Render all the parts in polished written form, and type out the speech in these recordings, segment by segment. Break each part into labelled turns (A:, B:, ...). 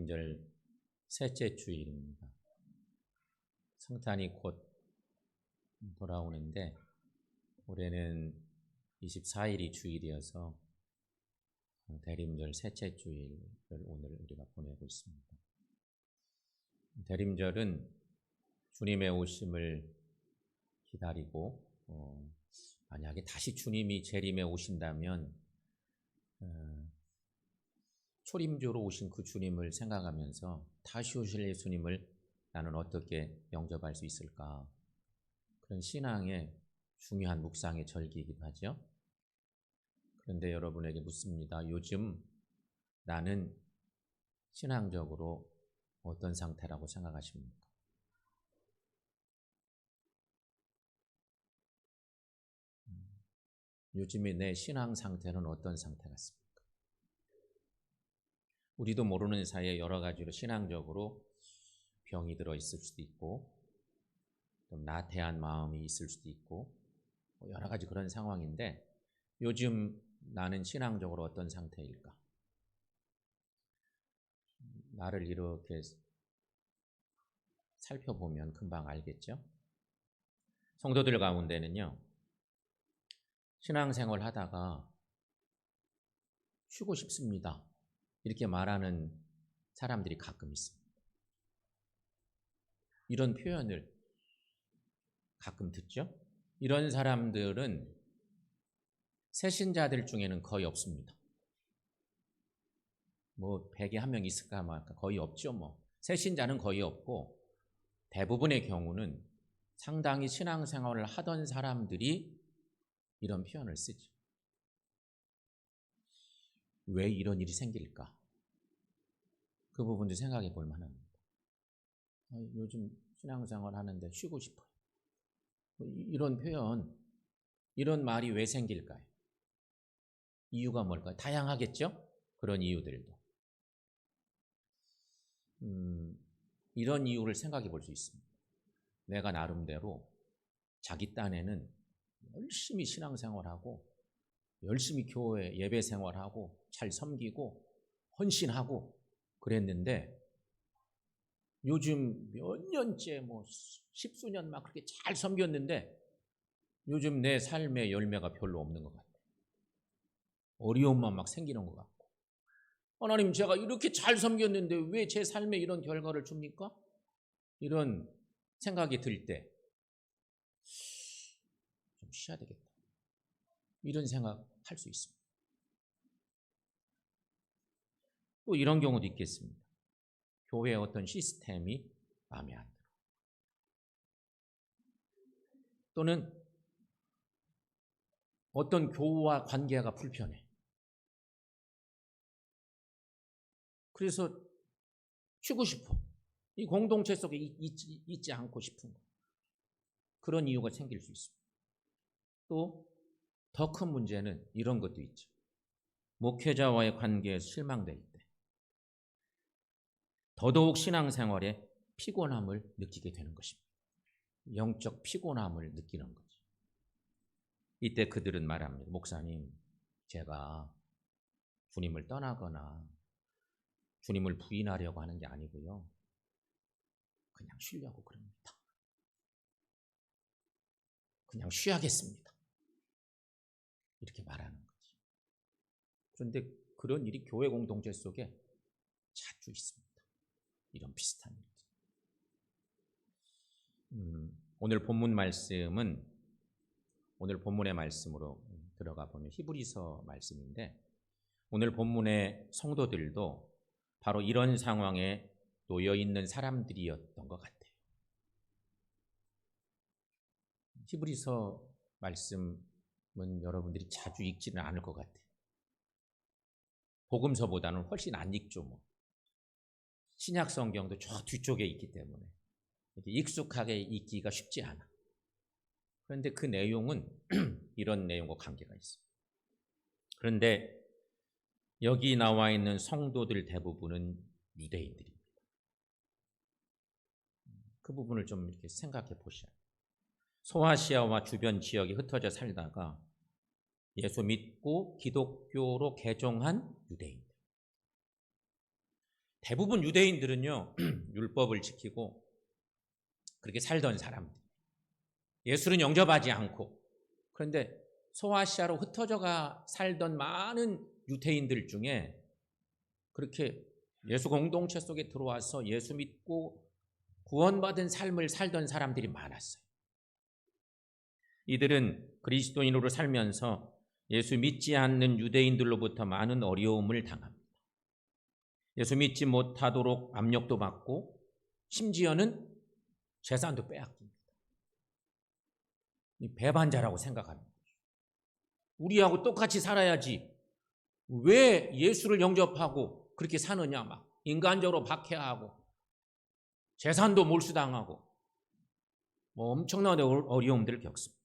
A: 대림절 셋째 주일입니다. 성탄이 곧 돌아오는데 올해는 24일이 주일이어서 대림절 셋째 주일을 오늘 우리가 보내고 있습니다. 대림절은 주님의 오심을 기다리고 만약에 다시 주님이 재림에 오신다면 초림주로 오신 그 주님을 생각하면서 다시 오실 예수님을 나는 어떻게 영접할 수 있을까? 그런 신앙의 중요한 묵상의 절기이기도 하죠. 그런데 여러분에게 묻습니다. 요즘 나는 신앙적으로 어떤 상태라고 생각하십니까? 요즘의 내 신앙 상태는 어떤 상태 같습니까? 우리도 모르는 사이에 여러 가지로 신앙적으로 병이 들어 있을 수도 있고 좀 나태한 마음이 있을 수도 있고 여러 가지 그런 상황인데 요즘 나는 신앙적으로 어떤 상태일까? 나를 이렇게 살펴보면 금방 알겠죠? 성도들 가운데는요, 신앙생활 하다가 쉬고 싶습니다. 이렇게 말하는 사람들이 가끔 있습니다. 이런 표현을 가끔 듣죠? 이런 사람들은 새신자들 중에는 거의 없습니다. 뭐 100에 한 명 있을까 말까 거의 없죠. 뭐 새신자는 거의 없고 대부분의 경우는 상당히 신앙생활을 하던 사람들이 이런 표현을 쓰죠. 왜 이런 일이 생길까? 그 부분도 생각해 볼 만합니다. 요즘 신앙생활 하는데 쉬고 싶어요. 이런 표현, 이런 말이 왜 생길까요? 이유가 뭘까요? 다양하겠죠? 그런 이유들도. 이런 이유를 생각해 볼 수 있습니다. 내가 나름대로 자기 딴에는 열심히 신앙생활하고 열심히 교회 예배 생활하고 잘 섬기고 헌신하고 그랬는데 요즘 몇 년째 뭐 십수년 막 그렇게 잘 섬겼는데 요즘 내 삶의 열매가 별로 없는 것 같아요. 어려움만 막 생기는 것 같고 하나님 제가 이렇게 잘 섬겼는데 왜 제 삶에 이런 결과를 줍니까? 이런 생각이 들 때 좀 쉬어야 되겠다. 이런 생각할 수 있습니다. 또 이런 경우도 있겠습니다. 교회의 어떤 시스템이 마음에 안 들어. 또는 어떤 교우와 관계가 불편해. 그래서 쉬고 싶어. 이 공동체 속에 있지 않고 싶은 거. 그런 이유가 생길 수 있습니다. 또 더 큰 문제는 이런 것도 있죠. 목회자와의 관계에 실망될 때 더더욱 신앙생활에 피곤함을 느끼게 되는 것입니다. 영적 피곤함을 느끼는 거죠. 이때 그들은 말합니다. 목사님, 제가 주님을 떠나거나 주님을 부인하려고 하는 게 아니고요. 그냥 쉬려고 그럽니다. 그냥 쉬어야겠습니다. 이렇게 말하는 거지. 그런데 그런 일이 교회 공동체 속에 자주 있습니다. 이런 비슷한 일들. 오늘 본문 말씀은 오늘 본문의 말씀으로 들어가 보면 히브리서 말씀인데 오늘 본문의 성도들도 바로 이런 상황에 놓여 있는 사람들이었던 것 같아요. 히브리서 말씀은 여러분들이 자주 읽지는 않을 것 같아요. 복음서보다는 훨씬 안 읽죠. 뭐. 신약 성경도 저 뒤쪽에 있기 때문에 익숙하게 읽기가 쉽지 않아. 그런데 그 내용은 이런 내용과 관계가 있어요. 그런데 여기 나와 있는 성도들 대부분은 유대인들입니다. 그 부분을 좀 이렇게 생각해 보셔야 돼요. 소아시아와 주변 지역에 흩어져 살다가 예수 믿고 기독교로 개종한 유대인들. 대부분 유대인들은요 율법을 지키고 그렇게 살던 사람들, 예수는 영접하지 않고, 그런데 소아시아로 흩어져가 살던 많은 유대인들 중에 그렇게 예수 공동체 속에 들어와서 예수 믿고 구원받은 삶을 살던 사람들이 많았어요. 이들은 그리스도인으로 살면서 예수 믿지 않는 유대인들로부터 많은 어려움을 당합니다. 예수 믿지 못하도록 압력도 받고 심지어는 재산도 빼앗깁니다. 이 배반자라고 생각합니다. 우리하고 똑같이 살아야지 왜 예수를 영접하고 그렇게 사느냐, 막 인간적으로 박해하고 재산도 몰수당하고 엄청난 어려움들을 겪습니다.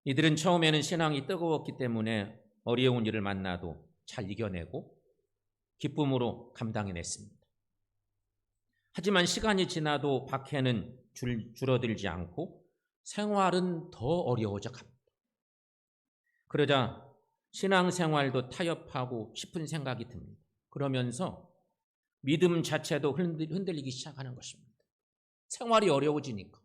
A: 이들은 처음에는 신앙이 뜨거웠기 때문에 어려운 일을 만나도 잘 이겨내고 기쁨으로 감당해냈습니다. 하지만 시간이 지나도 박해는 줄어들지 않고 생활은 더 어려워져 갑니다. 그러자 신앙생활도 타협하고 싶은 생각이 듭니다. 그러면서 믿음 자체도 흔들리기 시작하는 것입니다. 생활이 어려워지니까.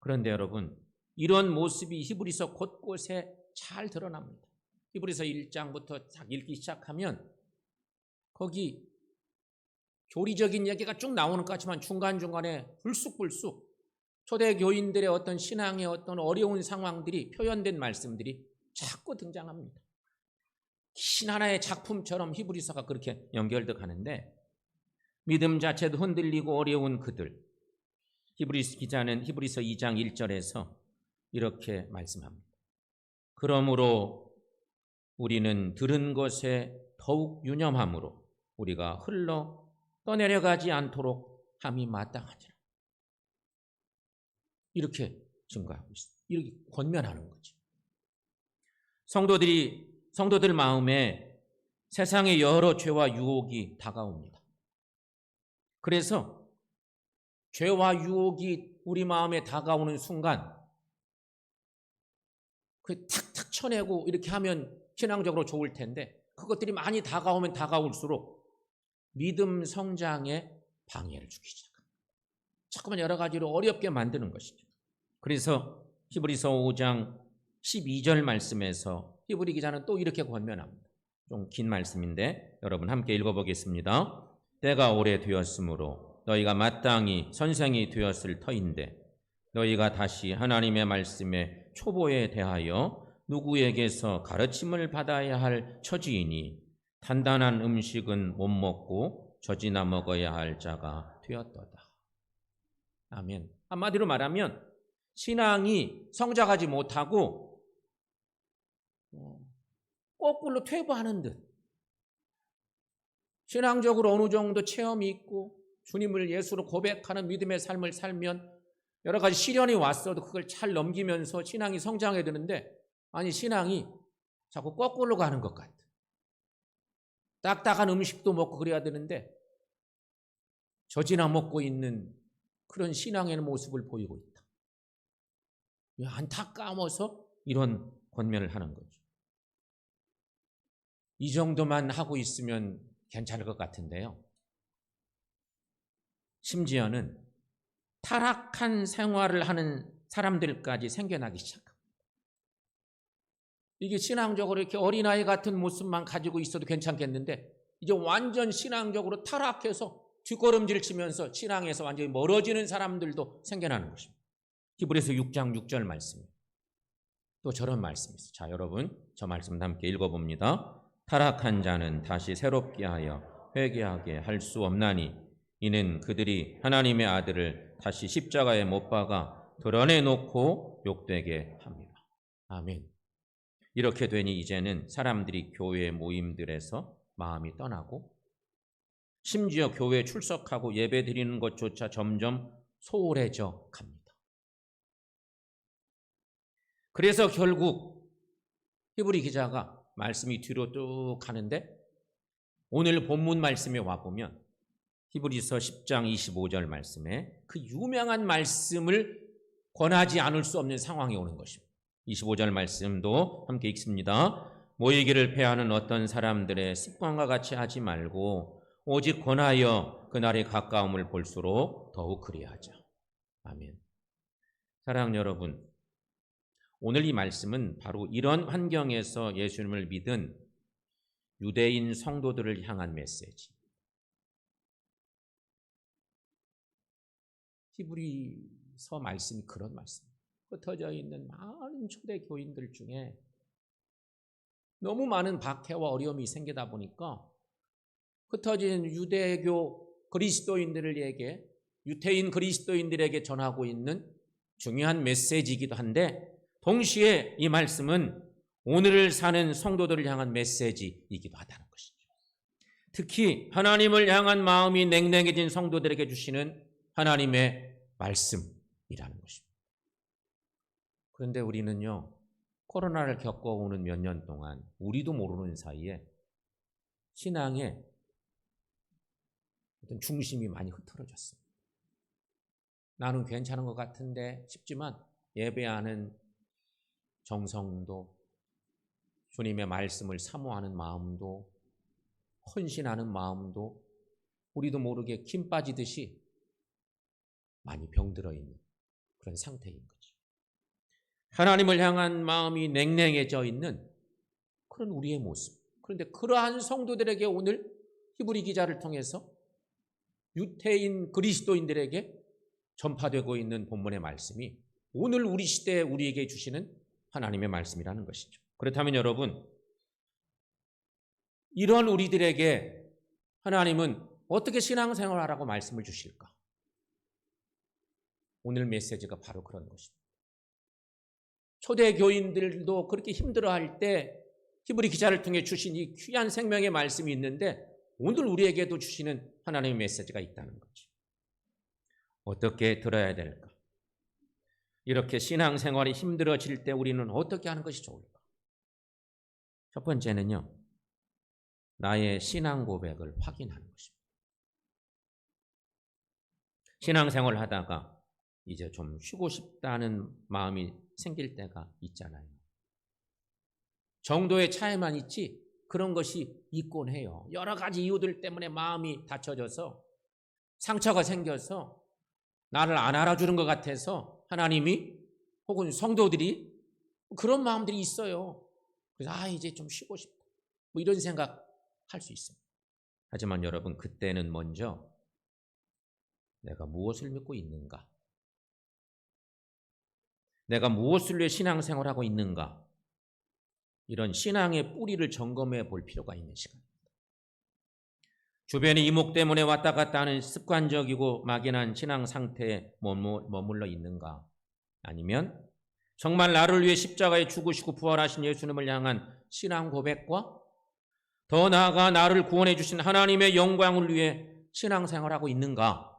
A: 그런데 여러분, 이런 모습이 히브리서 곳곳에 잘 드러납니다. 히브리서 1장부터 딱 읽기 시작하면 거기 교리적인 얘기가 쭉 나오는 것 같지만 중간중간에 불쑥불쑥 초대 교인들의 어떤 신앙의 어떤 어려운 상황들이 표현된 말씀들이 자꾸 등장합니다. 긴 하나의 작품처럼 히브리서가 그렇게 연결돼 가는데 믿음 자체도 흔들리고 어려운 그들, 히브리서 기자는 히브리서 2장 1절에서 이렇게 말씀합니다. 그러므로 우리는 들은 것에 더욱 유념함으로 우리가 흘러 떠내려가지 않도록 함이 마땅하니라. 이렇게 증거하고 있습니다. 이렇게 권면하는 거죠. 성도들 마음에 세상의 여러 죄와 유혹이 다가옵니다. 그래서 죄와 유혹이 우리 마음에 다가오는 순간 그 탁탁 쳐내고 이렇게 하면 신앙적으로 좋을 텐데 그것들이 많이 다가오면 다가올수록 믿음 성장에 방해를 주기 시작합니다. 자꾸만 여러 가지로 어렵게 만드는 것이죠. 그래서 히브리서 5장 12절 말씀에서 히브리 기자는 또 이렇게 권면합니다. 좀 긴 말씀인데 여러분 함께 읽어보겠습니다. 때가 오래되었으므로 너희가 마땅히 선생이 되었을 터인데 너희가 다시 하나님의 말씀에 초보에 대하여 누구에게서 가르침을 받아야 할 처지이니 단단한 음식은 못 먹고 젖이나 먹어야 할 자가 되었도다. 아멘. 한마디로 말하면 신앙이 성장하지 못하고 거꾸로 퇴보하는 듯, 신앙적으로 어느 정도 체험이 있고 주님을 예수로 고백하는 믿음의 삶을 살면 여러 가지 시련이 왔어도 그걸 잘 넘기면서 신앙이 성장해야 되는데 아니 신앙이 자꾸 거꾸로 가는 것 같아. 딱딱한 음식도 먹고 그래야 되는데 젖이나 먹고 있는 그런 신앙의 모습을 보이고 있다. 안타까워서 이런 권면을 하는 거죠. 이 정도만 하고 있으면 괜찮을 것 같은데요. 심지어는 타락한 생활을 하는 사람들까지 생겨나기 시작합니다. 이게 신앙적으로 이렇게 어린아이 같은 모습만 가지고 있어도 괜찮겠는데 이제 완전 신앙적으로 타락해서 뒷걸음질 치면서 신앙에서 완전히 멀어지는 사람들도 생겨나는 것입니다. 히브리서 6장 6절 말씀. 또 저런 말씀이 있어요. 자, 여러분 저 말씀 함께 읽어봅니다. 타락한 자는 다시 새롭게 하여 회개하게 할 수 없나니 이는 그들이 하나님의 아들을 다시 십자가에 못 박아 드러내놓고 욕되게 합니다. 아멘. 이렇게 되니 이제는 사람들이 교회 모임들에서 마음이 떠나고 심지어 교회에 출석하고 예배 드리는 것조차 점점 소홀해져 갑니다. 그래서 결국 히브리 기자가 말씀이 뒤로 쭉 가는데 오늘 본문 말씀에 와보면 히브리서 10장 25절 말씀에 그 유명한 말씀을 권하지 않을 수 없는 상황이 오는 것입니다. 25절 말씀도 함께 읽습니다. 모이기를 패하는 어떤 사람들의 습관과 같이 하지 말고 오직 권하여 그날의 가까움을 볼수록 더욱 그리하자. 아멘. 사랑하는 여러분, 오늘 이 말씀은 바로 이런 환경에서 예수님을 믿은 유대인 성도들을 향한 메시지. 히브리서 말씀이 그런 말씀입니다. 흩어져 있는 많은 초대 교인들 중에 너무 많은 박해와 어려움이 생기다 보니까 흩어진 유대교 그리스도인들에게, 유태인 그리스도인들에게 전하고 있는 중요한 메시지이기도 한데, 동시에 이 말씀은 오늘을 사는 성도들을 향한 메시지이기도 하다는 것이죠. 특히 하나님을 향한 마음이 냉랭해진 성도들에게 주시는 하나님의 말씀이라는 것입니다. 그런데 우리는요, 코로나를 겪어오는 몇 년 동안 우리도 모르는 사이에 신앙의 어떤 중심이 많이 흐트러졌습니다. 나는 괜찮은 것 같은데 싶지만 예배하는 정성도, 주님의 말씀을 사모하는 마음도, 헌신하는 마음도 우리도 모르게 김 빠지듯이 많이 병들어 있는 그런 상태인 거죠. 하나님을 향한 마음이 냉랭해져 있는 그런 우리의 모습. 그런데 그러한 성도들에게 오늘 히브리 기자를 통해서 유태인 그리스도인들에게 전파되고 있는 본문의 말씀이 오늘 우리 시대에 우리에게 주시는 하나님의 말씀이라는 것이죠. 그렇다면 여러분, 이런 우리들에게 하나님은 어떻게 신앙생활하라고 말씀을 주실까? 오늘 메시지가 바로 그런 것입니다. 초대 교인들도 그렇게 힘들어할 때 히브리 기자를 통해 주신 이 귀한 생명의 말씀이 있는데, 오늘 우리에게도 주시는 하나님의 메시지가 있다는 거죠. 어떻게 들어야 될까? 이렇게 신앙생활이 힘들어질 때 우리는 어떻게 하는 것이 좋을까? 첫 번째는요, 나의 신앙 고백을 확인하는 것입니다. 신앙생활을 하다가 이제 좀 쉬고 싶다는 마음이 생길 때가 있잖아요. 정도의 차이만 있지 그런 것이 있곤 해요. 여러 가지 이유들 때문에 마음이 닫혀져서 상처가 생겨서 나를 안 알아주는 것 같아서 하나님이 혹은 성도들이 그런 마음들이 있어요. 그래서 이제 좀 쉬고 싶다, 뭐 이런 생각 할 수 있습니다. 하지만 여러분, 그때는 먼저 내가 무엇을 믿고 있는가, 내가 무엇을 위해 신앙생활하고 있는가, 이런 신앙의 뿌리를 점검해 볼 필요가 있는 시간입니다. 주변의 이목 때문에 왔다 갔다 하는 습관적이고 막연한 신앙 상태에 머물러 있는가, 아니면 정말 나를 위해 십자가에 죽으시고 부활하신 예수님을 향한 신앙 고백과 더 나아가 나를 구원해 주신 하나님의 영광을 위해 신앙생활하고 있는가,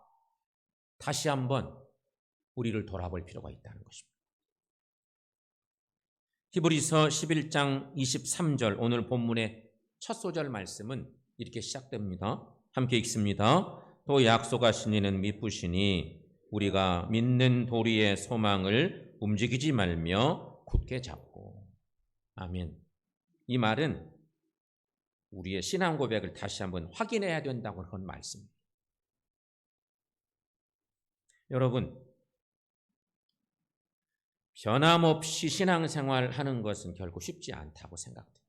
A: 다시 한번 우리를 돌아볼 필요가 있다는 것입니다. 히브리서 11장 23절, 오늘 본문의 첫 소절 말씀은 이렇게 시작됩니다. 함께 읽습니다. 또 약속하신 이는 미쁘시니 우리가 믿는 도리의 소망을 움직이지 말며 굳게 잡고. 아멘. 이 말은 우리의 신앙 고백을 다시 한번 확인해야 된다고 하는 말씀입니다. 여러분, 변함없이 신앙생활 하는 것은 결코 쉽지 않다고 생각돼요.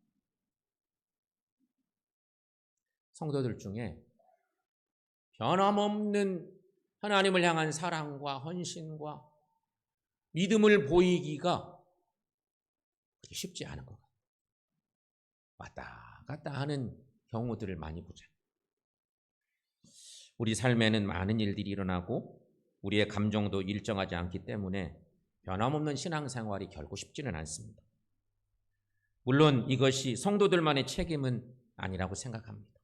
A: 성도들 중에 변함없는 하나님을 향한 사랑과 헌신과 믿음을 보이기가 그렇게 쉽지 않은 것 같아요. 왔다 갔다 하는 경우들을 많이 보죠. 우리 삶에는 많은 일들이 일어나고 우리의 감정도 일정하지 않기 때문에 변함없는 신앙생활이 결코 쉽지는 않습니다. 물론 이것이 성도들만의 책임은 아니라고 생각합니다.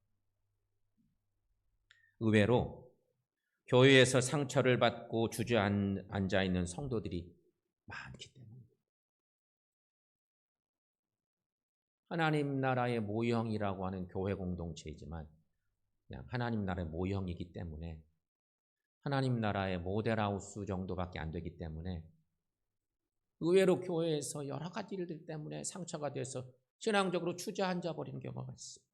A: 의외로 교회에서 상처를 받고 주저앉아 있는 성도들이 많기 때문에 하나님 나라의 모형이라고 하는 교회 공동체이지만 그냥 하나님 나라의 모형이기 때문에, 하나님 나라의 모델하우스 정도밖에 안 되기 때문에 의외로 교회에서 여러 가지 일들 때문에 상처가 돼서 신앙적으로 주저앉아 버리는 경우가 있습니다.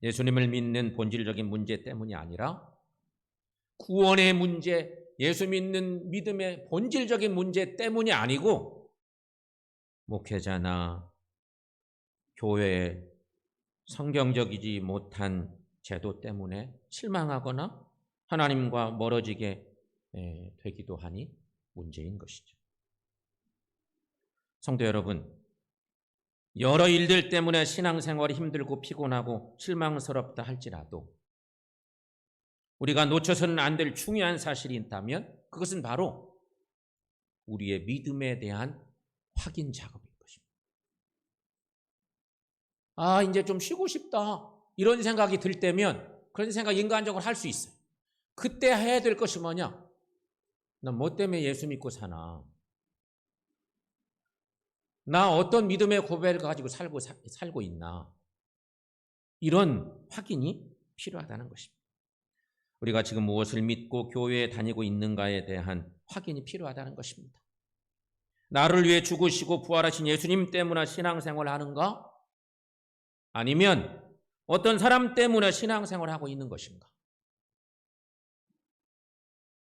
A: 예수님을 믿는 본질적인 문제 때문이 아니라 구원의 문제, 예수 믿는 믿음의 본질적인 문제 때문이 아니고 목회자나 교회에 성경적이지 못한 제도 때문에 실망하거나 하나님과 멀어지게 되기도 하니 문제인 것이죠. 성도 여러분, 여러 일들 때문에 신앙생활이 힘들고 피곤하고 실망스럽다 할지라도 우리가 놓쳐서는 안 될 중요한 사실이 있다면 그것은 바로 우리의 믿음에 대한 확인 작업인 것입니다. 아, 이제 좀 쉬고 싶다. 이런 생각이 들 때면 그런 생각 인간적으로 할 수 있어요. 그때 해야 될 것이 뭐냐? 나 뭐 때문에 예수 믿고 사나? 나 어떤 믿음의 고백을 가지고 살고 있나? 이런 확인이 필요하다는 것입니다. 우리가 지금 무엇을 믿고 교회에 다니고 있는가에 대한 확인이 필요하다는 것입니다. 나를 위해 죽으시고 부활하신 예수님 때문에 신앙생활을 하는가? 아니면 어떤 사람 때문에 신앙생활을 하고 있는 것인가?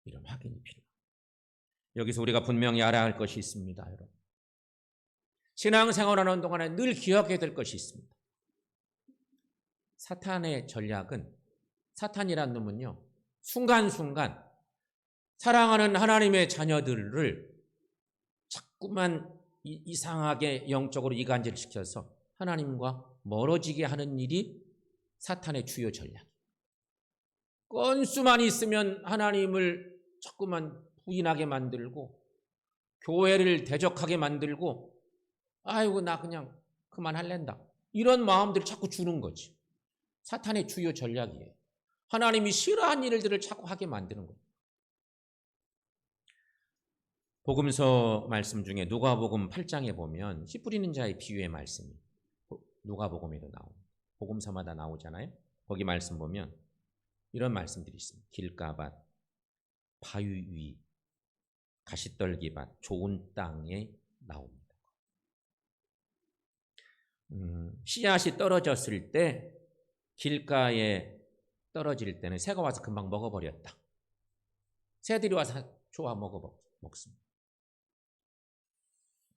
A: 이런 확인이 필요합니다. 여기서 우리가 분명히 알아야 할 것이 있습니다, 여러분. 신앙생활하는 동안에 늘 기억해야 될 것이 있습니다. 사탄의 전략은, 사탄이란 놈은요, 순간순간 사랑하는 하나님의 자녀들을 자꾸만 이상하게 영적으로 이간질시켜서 하나님과 멀어지게 하는 일이 사탄의 주요 전략이에요. 건수만 있으면 하나님을 자꾸만 부인하게 만들고 교회를 대적하게 만들고 아이고 나 그냥 그만할랜다. 이런 마음들을 자꾸 주는 거지. 사탄의 주요 전략이에요. 하나님이 싫어하는 일들을 자꾸 하게 만드는 거예요. 복음서 말씀 중에 누가복음 8장에 보면 씨 뿌리는 자의 비유의 말씀이 누가복음에도 나옵니다. 복음서마다 나오잖아요. 거기 말씀 보면 이런 말씀들이 있습니다. 길가밭, 바위 위, 가시떨기밭, 좋은 땅에 나옵니다. 씨앗이 떨어졌을 때 길가에 떨어질 때는 새가 와서 금방 먹어버렸다. 새들이 와서 좋아 먹습니다.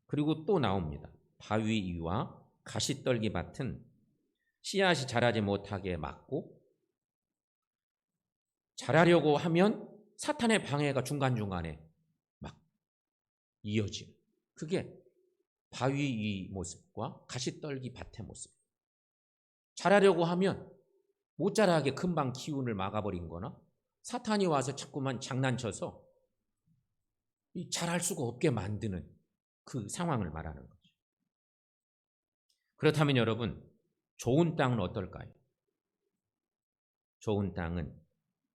A: 그리고 또 나옵니다. 바위 위와 가시떨기밭은 씨앗이 자라지 못하게 막고 자라려고 하면 사탄의 방해가 중간중간에 막 이어지는, 그게 바위 위 모습과 가시떨기밭의 모습. 자라려고 하면 못 자라게 금방 기운을 막아버린 거나 사탄이 와서 자꾸만 장난쳐서 자랄 수가 없게 만드는 그 상황을 말하는 거죠. 그렇다면 여러분, 좋은 땅은 어떨까요? 좋은 땅은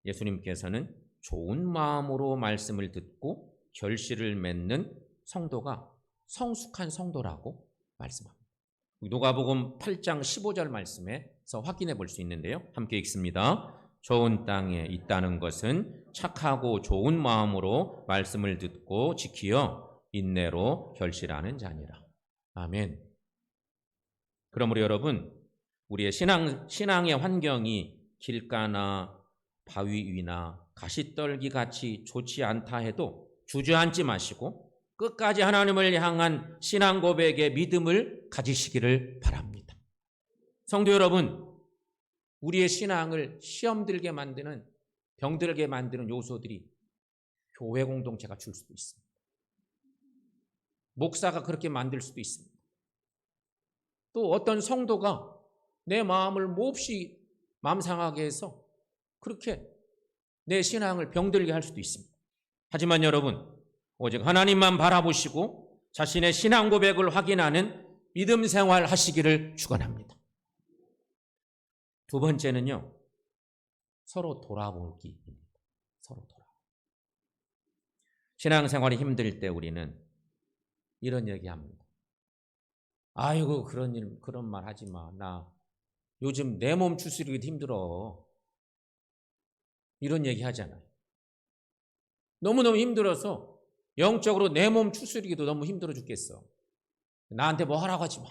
A: 예수님께서는 좋은 마음으로 말씀을 듣고 결실을 맺는 성도가 성숙한 성도라고 말씀합니다. 누가복음 8장 15절 말씀에서 확인해 볼 수 있는데요. 함께 읽습니다. 좋은 땅에 있다는 것은 착하고 좋은 마음으로 말씀을 듣고 지키어 인내로 결실하는 자니라. 아멘. 그러므로 여러분, 우리의 신앙의 환경이 길가나 바위 위나 가시떨기 같이 좋지 않다 해도 주저앉지 마시고 끝까지 하나님을 향한 신앙 고백의 믿음을 가지시기를 바랍니다. 성도 여러분, 우리의 신앙을 시험 들게 만드는, 병들게 만드는 요소들이 교회 공동체가 줄 수도 있습니다. 목사가 그렇게 만들 수도 있습니다. 또 어떤 성도가 내 마음을 몹시 마음 상하게 해서 그렇게 내 신앙을 병들게 할 수도 있습니다. 하지만 여러분, 오직 하나님만 바라보시고 자신의 신앙 고백을 확인하는 믿음 생활 하시기를 축원합니다. 두 번째는요, 서로 돌아보기입니다. 서로 돌아보기. 신앙생활이 힘들 때 우리는 이런 얘기합니다. 아이고 그런 말 하지 마. 나 요즘 내 몸 추스리기도 힘들어. 이런 얘기 하잖아요. 너무너무 힘들어서 영적으로 내 몸 추스리기도 너무 힘들어 죽겠어. 나한테 뭐 하라고 하지 마.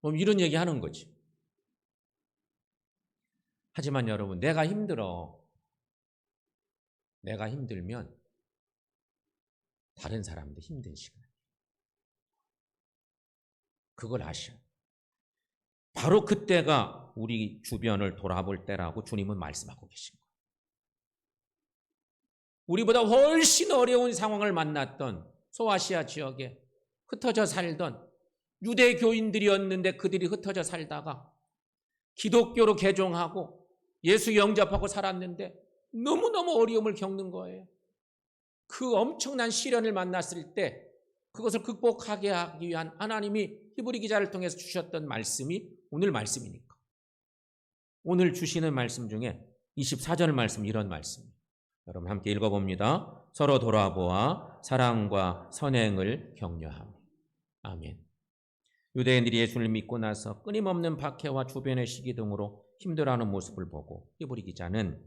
A: 뭐 이런 얘기 하는 거지. 하지만 여러분, 내가 힘들어. 내가 힘들면 다른 사람도 힘든 시간. 그걸 아셔요. 바로 그때가 우리 주변을 돌아볼 때라고 주님은 말씀하고 계신 거예요. 우리보다 훨씬 어려운 상황을 만났던 소아시아 지역에 흩어져 살던 유대교인들이었는데 그들이 흩어져 살다가 기독교로 개종하고 예수 영접하고 살았는데 너무너무 어려움을 겪는 거예요. 그 엄청난 시련을 만났을 때 그것을 극복하게 하기 위한 하나님이 히브리 기자를 통해서 주셨던 말씀이 오늘 말씀이니까. 오늘 주시는 말씀 중에 24절 말씀, 이런 말씀이에요. 여러분 함께 읽어봅니다. 서로 돌아보아 사랑과 선행을 격려하며. 아멘. 유대인들이 예수를 믿고 나서 끊임없는 박해와 주변의 시기 등으로 힘들어하는 모습을 보고 히브리 기자는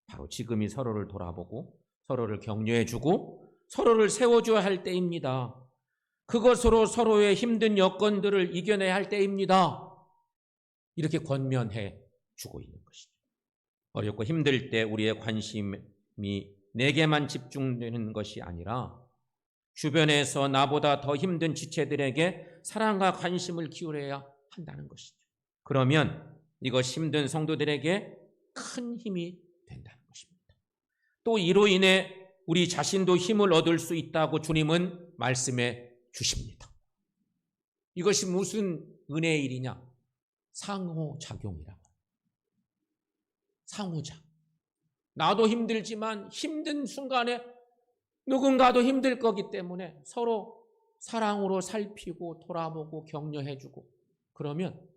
A: 바로 지금이 서로를 돌아보고 서로를 격려해주고 서로를 세워줘야 할 때입니다. 그것으로 서로의 힘든 여건들을 이겨내야 할 때입니다. 이렇게 권면해 주고 있는 것이죠. 어렵고 힘들 때 우리의 관심이 내게만 집중되는 것이 아니라 주변에서 나보다 더 힘든 지체들에게 사랑과 관심을 기울여야 한다는 것이죠. 그러면 이것이 힘든 성도들에게 큰 힘이 된다는 것입니다. 또 이로 인해 우리 자신도 힘을 얻을 수 있다고 주님은 말씀해 주십니다. 이것이 무슨 은혜의 일이냐? 상호작용이라고. 상호작. 나도 힘들지만 힘든 순간에 누군가도 힘들 거기 때문에 서로 사랑으로 살피고 돌아보고 격려해주고 그러면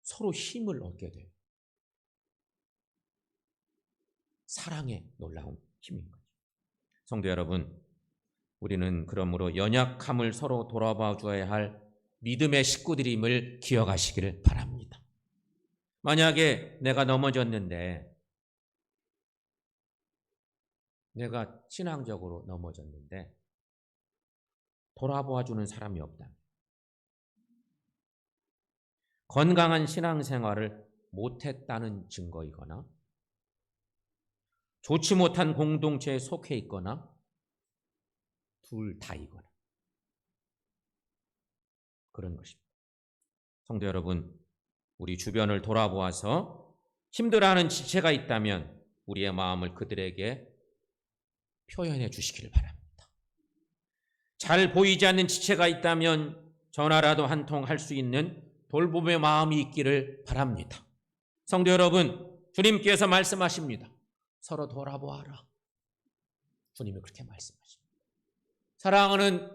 A: 서로 힘을 얻게 돼요. 사랑의 놀라운 힘인 거죠. 성도 여러분, 우리는 그러므로 연약함을 서로 돌아봐 줘야 할 믿음의 식구들임을 기억하시기를 바랍니다. 만약에 내가 넘어졌는데, 내가 신앙적으로 넘어졌는데 돌아보아 주는 사람이 없다. 건강한 신앙생활을 못했다는 증거이거나 좋지 못한 공동체에 속해 있거나 둘 다이거나 그런 것입니다. 성도 여러분, 우리 주변을 돌아보아서 힘들어하는 지체가 있다면 우리의 마음을 그들에게 표현해 주시기를 바랍니다. 잘 보이지 않는 지체가 있다면 전화라도 한 통 할 수 있는 돌봄의 마음이 있기를 바랍니다. 성도 여러분, 주님께서 말씀하십니다. 서로 돌아보아라. 주님이 그렇게 말씀하십니다. 사랑하는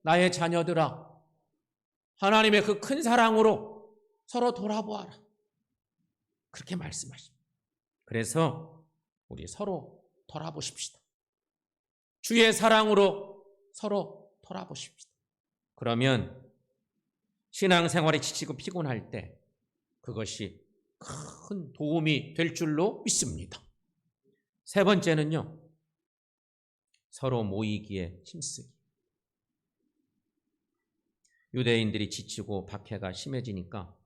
A: 나의 자녀들아, 하나님의 그 큰 사랑으로 서로 돌아보아라. 그렇게 말씀하십니다. 그래서 우리 서로 돌아보십시다. 주의 사랑으로 서로 돌아보십시다. 그러면 신앙생활에 지치고 피곤할 때 그것이 큰 도움이 될 줄로 믿습니다. 세 번째는요, 서로 모이기에 힘쓰기. 유대인들이 지치고 박해가 심해지니까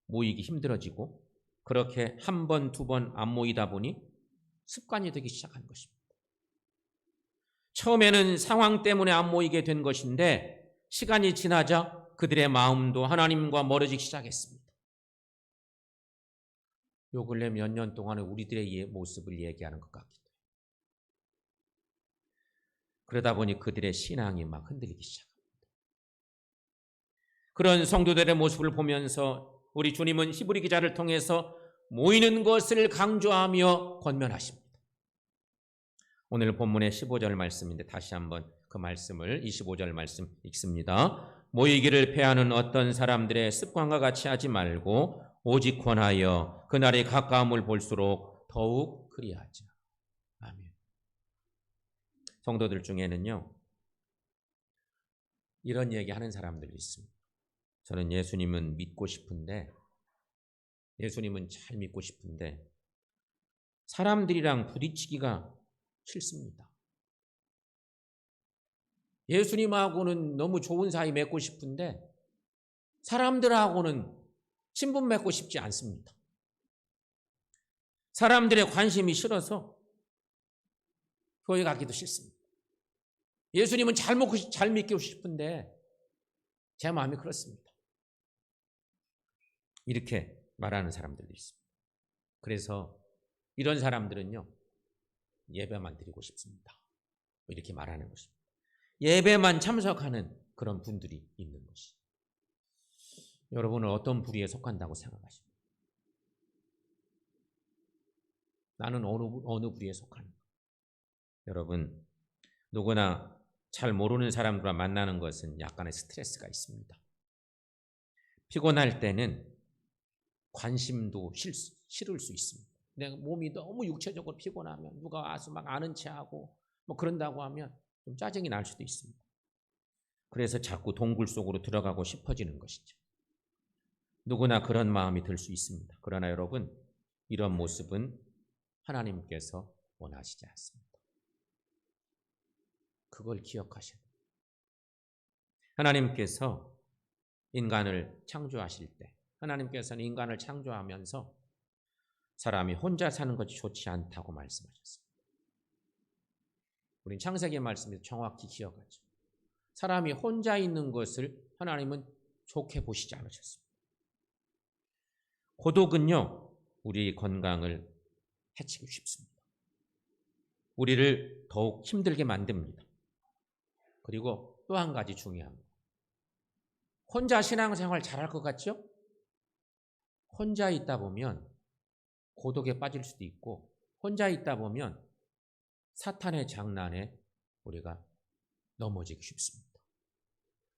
A: 모이기 힘들어지고 그렇게 한 번, 두 번 안 모이다 보니 습관이 되기 시작한 것입니다. 처음에는 상황 때문에 안 모이게 된 것인데 시간이 지나자 그들의 마음도 하나님과 멀어지기 시작했습니다. 요 근래 몇 년 동안에 우리들의 모습을 얘기하는 것 같기도 해요. 그러다 보니 그들의 신앙이 막 흔들리기 시작합니다. 그런 성도들의 모습을 보면서 우리 주님은 히브리 기자를 통해서 모이는 것을 강조하며 권면하십니다. 오늘 본문의 15절 말씀인데 다시 한번 그 말씀을 25절 말씀 읽습니다. 모이기를 패하는 어떤 사람들의 습관과 같이 하지 말고 오직 권하여 그날의 가까움을 볼수록 더욱 그리하자. 아멘. 성도들 중에는요, 이런 얘기하는 사람들이 있습니다. 저는 예수님은 믿고 싶은데, 예수님은 잘 믿고 싶은데 사람들이랑 부딪히기가 싫습니다. 예수님하고는 너무 좋은 사이 맺고 싶은데 사람들하고는 친분 맺고 싶지 않습니다. 사람들의 관심이 싫어서 교회 가기도 싫습니다. 예수님은 잘 믿고 싶은데 제 마음이 그렇습니다. 이렇게 말하는 사람들도 있습니다. 그래서 이런 사람들은요, 예배만 드리고 싶습니다. 이렇게 말하는 것입니다. 예배만 참석하는 그런 분들이 있는 것이. 여러분은 어떤 부류에 속한다고 생각하십니까? 나는 어느 부류에 속하는가? 여러분, 누구나 잘 모르는 사람들과 만나는 것은 약간의 스트레스가 있습니다. 피곤할 때는 관심도 싫을 수 있습니다. 내가 몸이 너무 육체적으로 피곤하면 누가 와서 막 아는 체하고 뭐 그런다고 하면 좀 짜증이 날 수도 있습니다. 그래서 자꾸 동굴 속으로 들어가고 싶어지는 것이죠. 누구나 그런 마음이 들 수 있습니다. 그러나 여러분, 이런 모습은 하나님께서 원하시지 않습니다. 그걸 기억하셔야 돼요. 하나님께서 인간을 창조하실 때, 하나님께서는 인간을 창조하면서 사람이 혼자 사는 것이 좋지 않다고 말씀하셨습니다. 우린 창세기 말씀에서 정확히 기억하죠. 사람이 혼자 있는 것을 하나님은 좋게 보시지 않으셨습니다. 고독은요, 우리 건강을 해치기 쉽습니다. 우리를 더욱 힘들게 만듭니다. 그리고 또 한 가지 중요합니다. 혼자 신앙생활 잘할 것 같죠? 혼자 있다 보면 고독에 빠질 수도 있고, 혼자 있다 보면 사탄의 장난에 우리가 넘어지기 쉽습니다.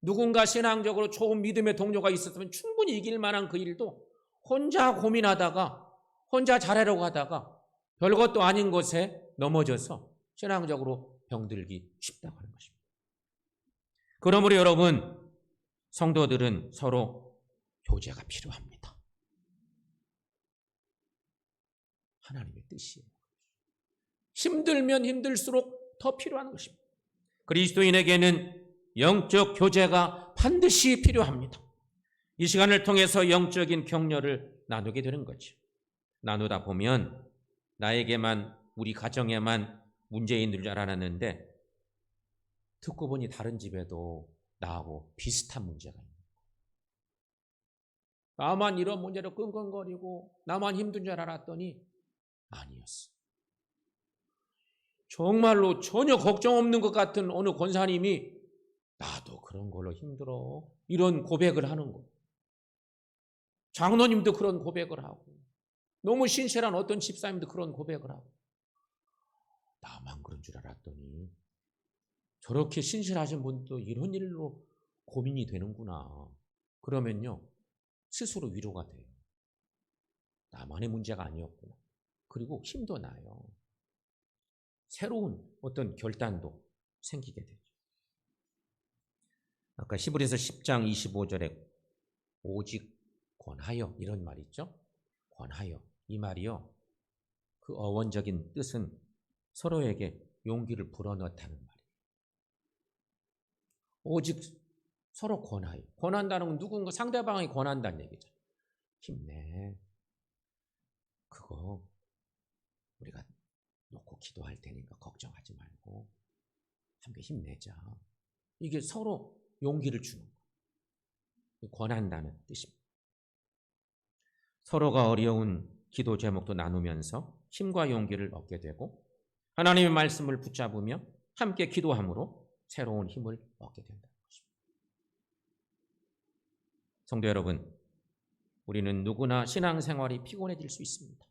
A: 누군가 신앙적으로 좋은 믿음의 동료가 있었으면 충분히 이길 만한 그 일도 혼자 고민하다가, 혼자 잘하려고 하다가 별것도 아닌 것에 넘어져서 신앙적으로 병들기 쉽다고 하는 것입니다. 그러므로 여러분, 성도들은 서로 교제가 필요합니다. 하나님의 뜻이에요. 힘들면 힘들수록 더 필요한 것입니다. 그리스도인에게는 영적 교제가 반드시 필요합니다. 이 시간을 통해서 영적인 격려를 나누게 되는 거죠. 나누다 보면 나에게만, 우리 가정에만 문제 있는 줄 알았는데 듣고 보니 다른 집에도 나하고 비슷한 문제가 있는 거예요. 나만 이런 문제로 끙끙거리고 나만 힘든 줄 알았더니 아니었어. 정말로 전혀 걱정 없는 것 같은 어느 권사님이 나도 그런 걸로 힘들어, 이런 고백을 하는 거예요. 장로님도 그런 고백을 하고, 너무 신실한 어떤 집사님도 그런 고백을 하고, 나만 그런 줄 알았더니 저렇게 신실하신 분도 이런 일로 고민이 되는구나. 그러면요, 스스로 위로가 돼요. 나만의 문제가 아니었구나. 그리고 힘도 나요. 새로운 어떤 결단도 생기게 되죠. 아까 히브리서 10장 25절에 오직 권하여, 이런 말이 있죠. 권하여, 이 말이요, 그 어원적인 뜻은 서로에게 용기를 불어넣다는 말이에요. 오직 서로 권하여. 권한다는 건 누군가 상대방이 권한다는 얘기죠. 힘내. 그거 우리가 놓고 기도할 테니까 걱정하지 말고 함께 힘내자. 이게 서로 용기를 주는 거예요. 권한다는 뜻입니다. 서로가 어려운 기도 제목도 나누면서 힘과 용기를 얻게 되고, 하나님의 말씀을 붙잡으며 함께 기도함으로 새로운 힘을 얻게 된다는 것입니다. 성도 여러분, 우리는 누구나 신앙생활이 피곤해질 수 있습니다.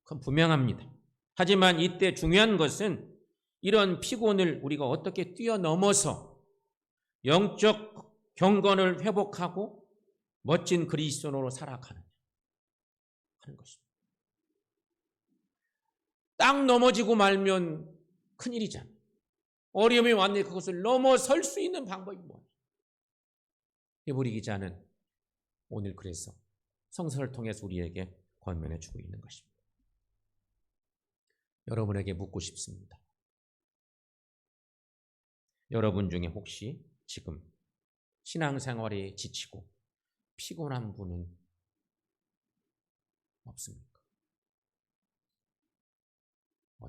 A: 그건 분명합니다. 하지만 이때 중요한 것은 이런 피곤을 우리가 어떻게 뛰어넘어서 영적 경건을 회복하고 멋진 그리스도인으로 살아가느냐 하는 것입니다. 딱 넘어지고 말면 큰일이잖아요. 어려움이 왔는데 그것을 넘어설 수 있는 방법이 뭐냐? 히브리 기자는 오늘 그래서 성서를 통해서 우리에게 권면해 주고 있는 것입니다. 여러분에게 묻고 싶습니다. 여러분 중에 혹시 지금 신앙생활에 지치고 피곤한 분은 없습니까?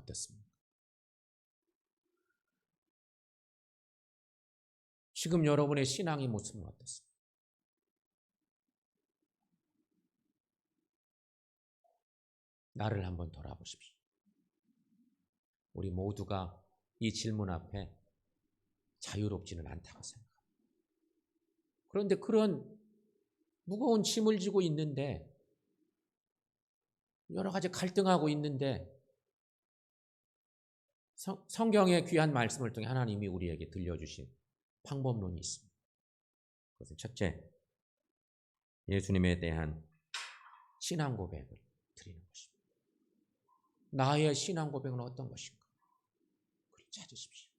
A: 어떻습니까? 지금 여러분의 신앙의 모습은 어떻습니까? 나를 한번 돌아보십시오. 우리 모두가 이 질문 앞에 자유롭지는 않다고 생각합니다. 그런데 그런 무거운 짐을 지고 있는데, 여러 가지 갈등하고 있는데, 성경의 귀한 말씀을 통해 하나님이 우리에게 들려주신 방법론이 있습니다. 그것은 첫째, 예수님에 대한 신앙 고백을 드리는 것입니다. 나의 신앙 고백은 어떤 것인가? 그걸 찾으십시오.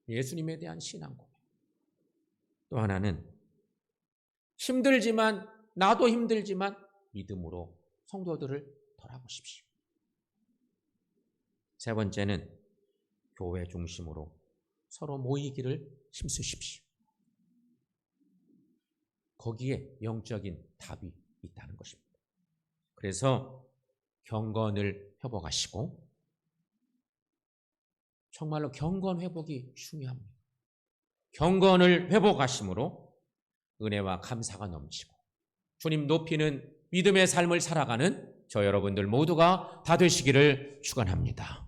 A: 예수님에 대한 신앙 고백. 또 하나는 힘들지만, 나도 힘들지만 믿음으로 성도들을 돌아보십시오. 세 번째는 교회 중심으로 서로 모이기를 힘쓰십시오. 거기에 영적인 답이 있다는 것입니다. 그래서 경건을 회복하시고, 정말로 경건 회복이 중요합니다. 경건을 회복하심으로 은혜와 감사가 넘치고 주님 높이는 믿음의 삶을 살아가는 저 여러분들 모두가 다 되시기를 축원합니다.